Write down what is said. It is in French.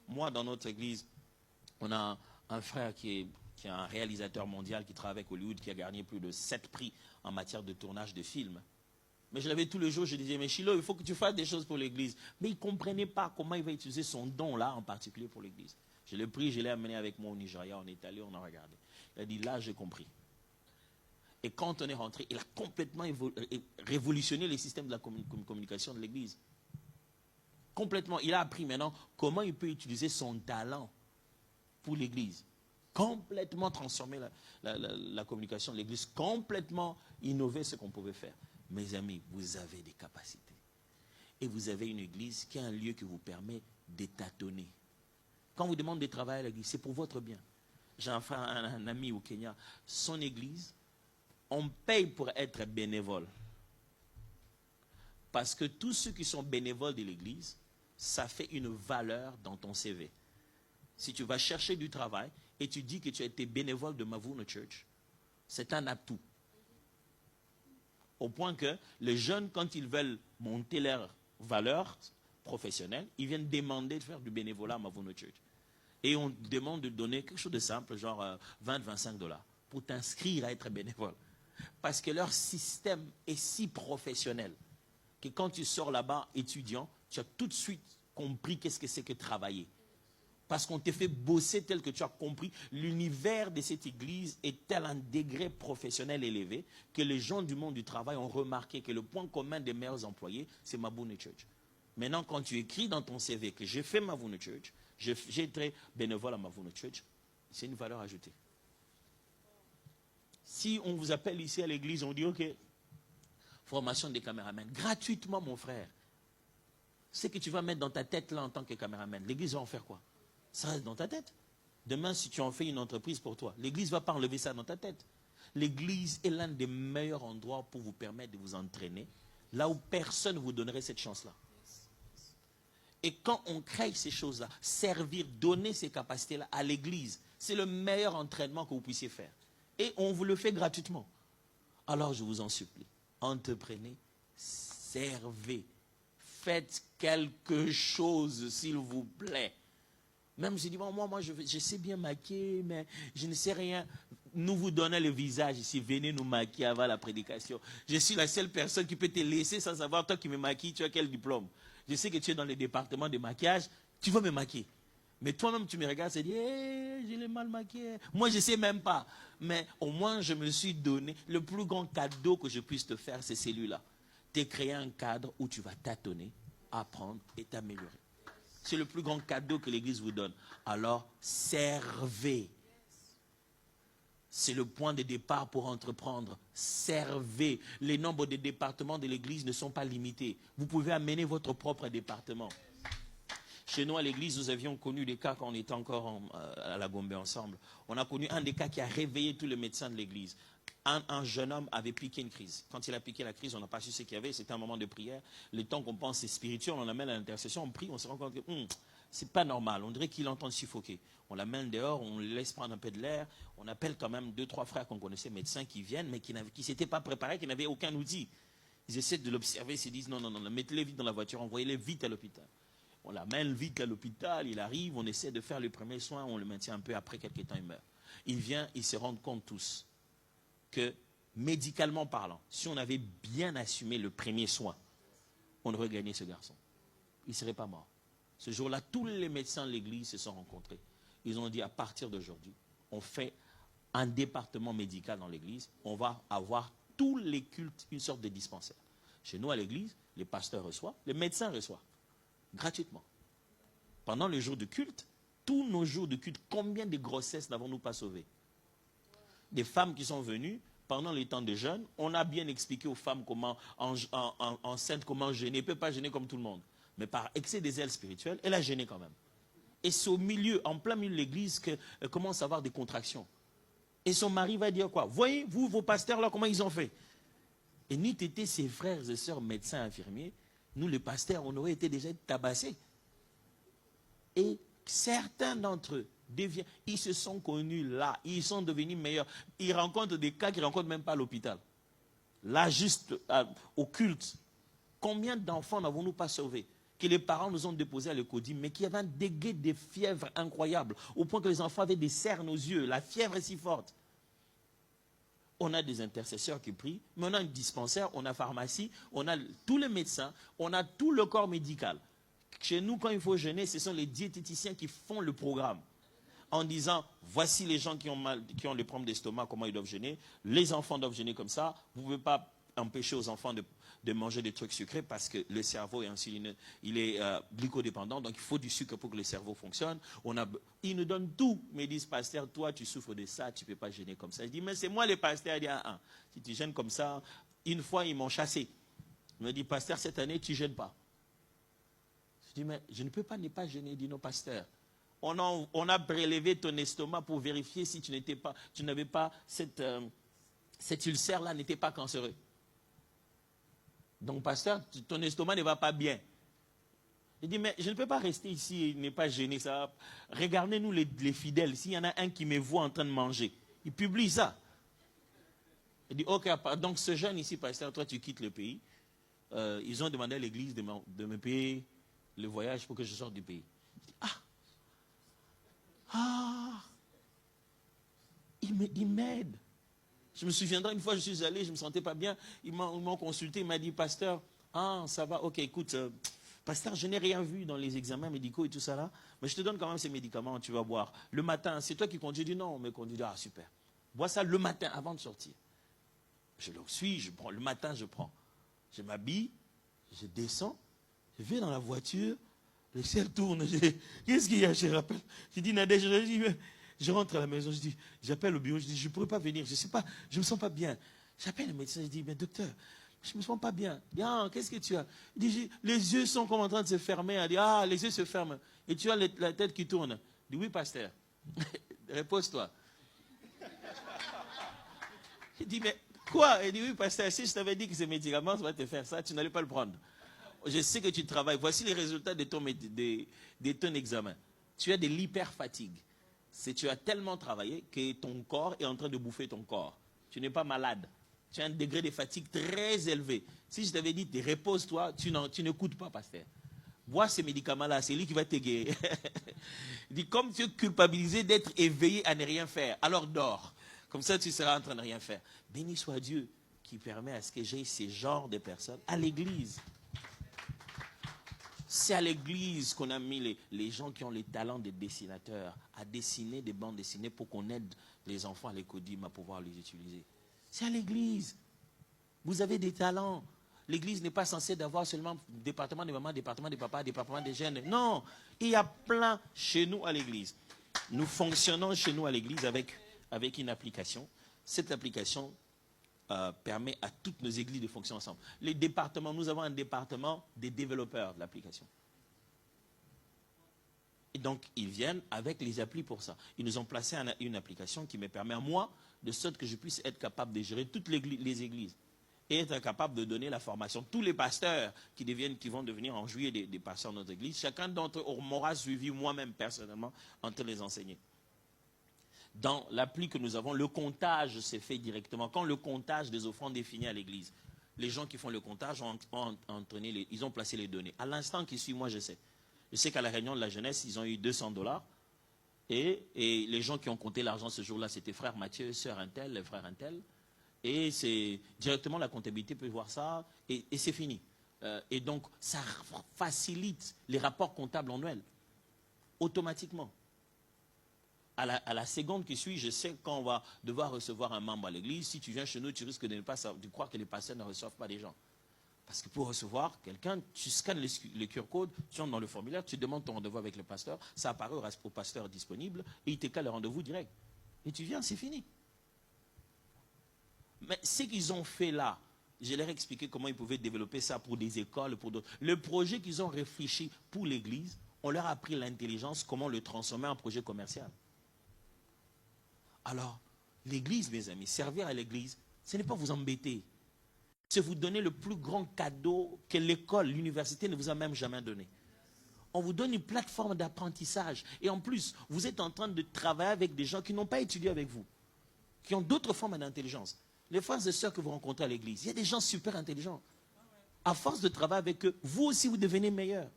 Moi, dans notre église, on a un frère qui est un réalisateur mondial qui travaille avec Hollywood, qui a gagné plus de 7 prix en matière de tournage de films. Mais je l'avais tous les jours, je disais, mais Chilo, il faut que tu fasses des choses pour l'église. Mais il ne comprenait pas comment il va utiliser son don-là, en particulier pour l'église. Je l'ai pris, je l'ai amené avec moi au Nigeria, on est allé, on a regardé. Il a dit, là, j'ai compris. Et quand on est rentré, il a complètement révolutionné les systèmes de la communication de l'église. Complètement. Il a appris maintenant comment il peut utiliser son talent pour l'église. Complètement transformer la communication de l'église, complètement innover ce qu'on pouvait faire. Mes amis, vous avez des capacités. Et vous avez une église qui est un lieu qui vous permet de tâtonner. Quand on vous demande de travailler à l'église, c'est pour votre bien. J'ai un ami au Kenya, son église, on paye pour être bénévole. Parce que tous ceux qui sont bénévoles de l'église, ça fait une valeur dans ton CV. Si tu vas chercher du travail et tu dis que tu as été bénévole de Mavuno Church, c'est un atout. Au point que les jeunes, quand ils veulent monter leur valeur professionnelle, ils viennent demander de faire du bénévolat à Mavuno Church. Et on demande de donner quelque chose de simple, genre 20-25 $, pour t'inscrire à être bénévole. Parce que leur système est si professionnel que quand tu sors là-bas étudiant, tu as tout de suite compris qu'est-ce que c'est que travailler. Parce qu'on te fait bosser tel que tu as compris. L'univers de cette église est tel un degré professionnel élevé que les gens du monde du travail ont remarqué que le point commun des meilleurs employés, c'est Mavuno Church. Maintenant, quand tu écris dans ton CV que j'ai fait Mavuno Church, j'ai été bénévole à Mavuno Church, c'est une valeur ajoutée. Si on vous appelle ici à l'église, on dit, ok, formation des caméramans, gratuitement mon frère. Ce que tu vas mettre dans ta tête là en tant que caméraman, l'église va en faire quoi? Ça reste dans ta tête. Demain, si tu en fais une entreprise pour toi, l'église ne va pas enlever ça dans ta tête. L'église est l'un des meilleurs endroits pour vous permettre de vous entraîner, là où personne ne vous donnerait cette chance-là. Et quand on crée ces choses-là, servir, donner ces capacités-là à l'église, c'est le meilleur entraînement que vous puissiez faire. Et on vous le fait gratuitement. Alors je vous en supplie, entreprenez, servez, faites quelque chose s'il vous plaît. Même je dis, bon, moi je sais bien maquiller, mais je ne sais rien. Nous vous donnons le visage ici, venez nous maquiller avant la prédication. Je suis la seule personne qui peut te laisser sans savoir, toi qui me maquilles, tu as quel diplôme? Je sais que tu es dans le département de maquillage, tu vas me maquiller. Mais toi-même, tu me regardes et tu dis, je l'ai mal maquillé. Moi, je ne sais même pas. Mais au moins, je me suis donné, le plus grand cadeau que je puisse te faire, c'est celui-là. Te créer un cadre où tu vas tâtonner, apprendre et t'améliorer. C'est le plus grand cadeau que l'Église vous donne. Alors, servez. C'est le point de départ pour entreprendre. Servez. Les nombres de départements de l'Église ne sont pas limités. Vous pouvez amener votre propre département. Chez nous, à l'église, nous avions connu des cas quand on était encore à la Gombe ensemble. On a connu un des cas qui a réveillé tous les médecins de l'église. Un jeune homme avait piqué une crise. Quand il a piqué la crise, on n'a pas su ce qu'il y avait. C'était un moment de prière. Le temps qu'on pense c'est spirituel, on l'amène à l'intercession, on prie, on se rend compte que c'est pas normal. On dirait qu'il est en train de suffoquer. On l'amène dehors, on le laisse prendre un peu de l'air. On appelle quand même 2-3 frères qu'on connaissait, médecins qui viennent, mais qui ne s'étaient pas préparés, qui n'avaient aucun outil. Ils essaient de l'observer, ils se disent non, mettez-les vite dans la voiture, envoyez-les vite à l'hôpital. On l'amène vite à l'hôpital, il arrive, on essaie de faire les premiers soins, on le maintient un peu, après quelques temps il meurt. Il vient, ils se rendent compte tous que, médicalement parlant, si on avait bien assumé le premier soin, on aurait gagné ce garçon. Il ne serait pas mort. Ce jour-là, tous les médecins de l'église se sont rencontrés. Ils ont dit, à partir d'aujourd'hui, on fait un département médical dans l'église, on va avoir tous les cultes, une sorte de dispensaire. Chez nous, à l'église, les pasteurs reçoivent, les médecins reçoivent. Gratuitement. Pendant les jours de culte, tous nos jours de culte, combien de grossesses n'avons-nous pas sauvées? Des femmes qui sont venues, pendant les temps de jeûne, on a bien expliqué aux femmes comment, enceintes, comment jeûner. Elle ne peut pas jeûner comme tout le monde. Mais par excès des ailes spirituelles, elle a jeûné quand même. Et c'est au milieu, en plein milieu de l'église, qu'elle commence à avoir des contractions. Et son mari va dire quoi? Voyez, vous, vos pasteurs là, comment ils ont fait? Et ni t'étais ses frères et sœurs médecins infirmiers, nous, les pasteurs, on aurait été déjà tabassés. Et certains d'entre eux ils se sont connus là, ils sont devenus meilleurs. Ils rencontrent des cas qu'ils ne rencontrent même pas à l'hôpital. Là, juste au culte. Combien d'enfants n'avons-nous pas sauvés? que les parents nous ont déposés à l'école, mais qui avaient un dégât de fièvre incroyable, au point que les enfants avaient des cernes aux yeux. La fièvre est si forte. On a des intercesseurs qui prient, mais on a un dispensaire, on a pharmacie, on a tous les médecins, on a tout le corps médical. Chez nous, quand il faut jeûner, ce sont les diététiciens qui font le programme. En disant, voici les gens qui ont les problèmes d'estomac, comment ils doivent jeûner. Les enfants doivent jeûner comme ça. Vous ne pouvez pas empêcher aux enfants de manger des trucs sucrés parce que le cerveau il est glycodépendant, donc il faut du sucre pour que le cerveau fonctionne. Ils nous donnent tout, mais ils disent, pasteur, toi tu souffres de ça, tu ne peux pas jeûner comme ça. Je dis, mais c'est moi le pasteur. Il dit, si tu jeûnes comme ça, une fois ils m'ont chassé. Il me dit, pasteur, cette année tu ne jeûnes pas. Je dis, mais je ne peux pas ne pas jeûner. Il dit, non, pasteur. On a prélevé ton estomac pour vérifier si tu n'avais pas cet ulcère-là n'était pas cancéreux. Donc, pasteur, ton estomac ne va pas bien. Il dit, mais je ne peux pas rester ici et ne pas gêner ça. Regardez-nous les fidèles. S'il y en a un qui me voit en train de manger, il publie ça. Il dit, ok, donc ce jeune ici, pasteur, toi tu quittes le pays. Ils ont demandé à l'église de me payer le voyage pour que je sorte du pays. Il m'aide. Je me souviendrai, une fois je suis allé, je ne me sentais pas bien, ils m'ont consulté, ils m'ont dit, pasteur, ça va, ok, écoute, pasteur, je n'ai rien vu dans les examens médicaux et tout ça là, mais je te donne quand même ces médicaments, tu vas boire. Le matin, c'est toi qui conduis? Je dis non, mais conduis, super. Bois ça le matin avant de sortir. Je le suis, je prends, le matin je prends. Je m'habille, je descends, je vais dans la voiture, le ciel tourne, qu'est-ce qu'il y a, je rappelle. Je dis, Nadège, je rentre à la maison, je dis, j'appelle au bureau, je dis, je ne pourrais pas venir, je ne sais pas, je ne me sens pas bien. J'appelle le médecin, je dis, mais docteur, je ne me sens pas bien. Il dit, qu'est-ce que tu as? Il dit, les yeux sont comme en train de se fermer. Il dit, les yeux se ferment. Et tu as la tête qui tourne. Il dit, oui, pasteur. Repose-toi. Il dit, mais quoi? Il dit, oui, pasteur, si je t'avais dit que ces médicaments, ça va te faire ça, tu n'allais pas le prendre. Je sais que tu travailles. Voici les résultats de ton examen. Tu as de l'hyperfatigue. Tu as tellement travaillé que ton corps est en train de bouffer ton corps. Tu n'es pas malade. Tu as un degré de fatigue très élevé. Si je t'avais dit, repose-toi, tu n'écoutes pas, pasteur. Bois ces médicaments-là, c'est lui qui va te guérir. Il dit, comme tu es culpabilisé d'être éveillé à ne rien faire, alors dors. Comme ça, tu seras en train de rien faire. Béni soit Dieu qui permet à ce que j'aie ces genres de personnes à l'église. C'est à l'église qu'on a mis les gens qui ont les talents des dessinateurs à dessiner des bandes dessinées pour qu'on aide les enfants à l'écodim à pouvoir les utiliser. C'est à l'église. Vous avez des talents. L'église n'est pas censée d'avoir seulement département de maman, département de papa, département des jeunes. Non, il y a plein chez nous à l'église. Nous fonctionnons chez nous à l'église avec une application. Cette application permet à toutes nos églises de fonctionner ensemble. Les départements, nous avons un département des développeurs de l'application. Et donc, ils viennent avec les applis pour ça. Ils nous ont placé une application qui me permet à moi, de sorte que je puisse être capable de gérer toutes les églises et être capable de donner la formation. Tous les pasteurs qui vont devenir en juillet des pasteurs de notre église, chacun d'entre eux m'aura suivi moi-même personnellement en train de les enseigner. Dans l'appli que nous avons, le comptage s'est fait directement. Quand le comptage des offrandes est fini à l'église, les gens qui font le comptage ils ont placé les données. À l'instant qui suit, moi je sais. Je sais qu'à la réunion de la jeunesse, ils ont eu $200. Et les gens qui ont compté l'argent ce jour-là, c'était frère Mathieu, sœur Intel, les frères Intel. Et c'est directement la comptabilité peut voir ça et c'est fini. Et donc, ça facilite les rapports comptables annuels, automatiquement. À la seconde qui suit, je sais qu'on va devoir recevoir un membre à l'église. Si tu viens chez nous, tu risques de croire que les pasteurs ne reçoivent pas des gens. Parce que pour recevoir quelqu'un, tu scannes le QR code, tu entres dans le formulaire, tu demandes ton rendez-vous avec le pasteur, ça apparaît au pasteur disponible et il te cale le rendez-vous direct. Et tu viens, c'est fini. Mais ce qu'ils ont fait là, je leur ai expliqué comment ils pouvaient développer ça pour des écoles, pour d'autres. Le projet qu'ils ont réfléchi pour l'église, on leur a appris l'intelligence, comment le transformer en projet commercial. Alors, l'église, mes amis, servir à l'église, ce n'est pas vous embêter. C'est vous donner le plus grand cadeau que l'école, l'université ne vous a même jamais donné. On vous donne une plateforme d'apprentissage. Et en plus, vous êtes en train de travailler avec des gens qui n'ont pas étudié avec vous, qui ont d'autres formes d'intelligence. Les frères et sœurs que vous rencontrez à l'église, il y a des gens super intelligents. À force de travailler avec eux, vous aussi, vous devenez meilleurs.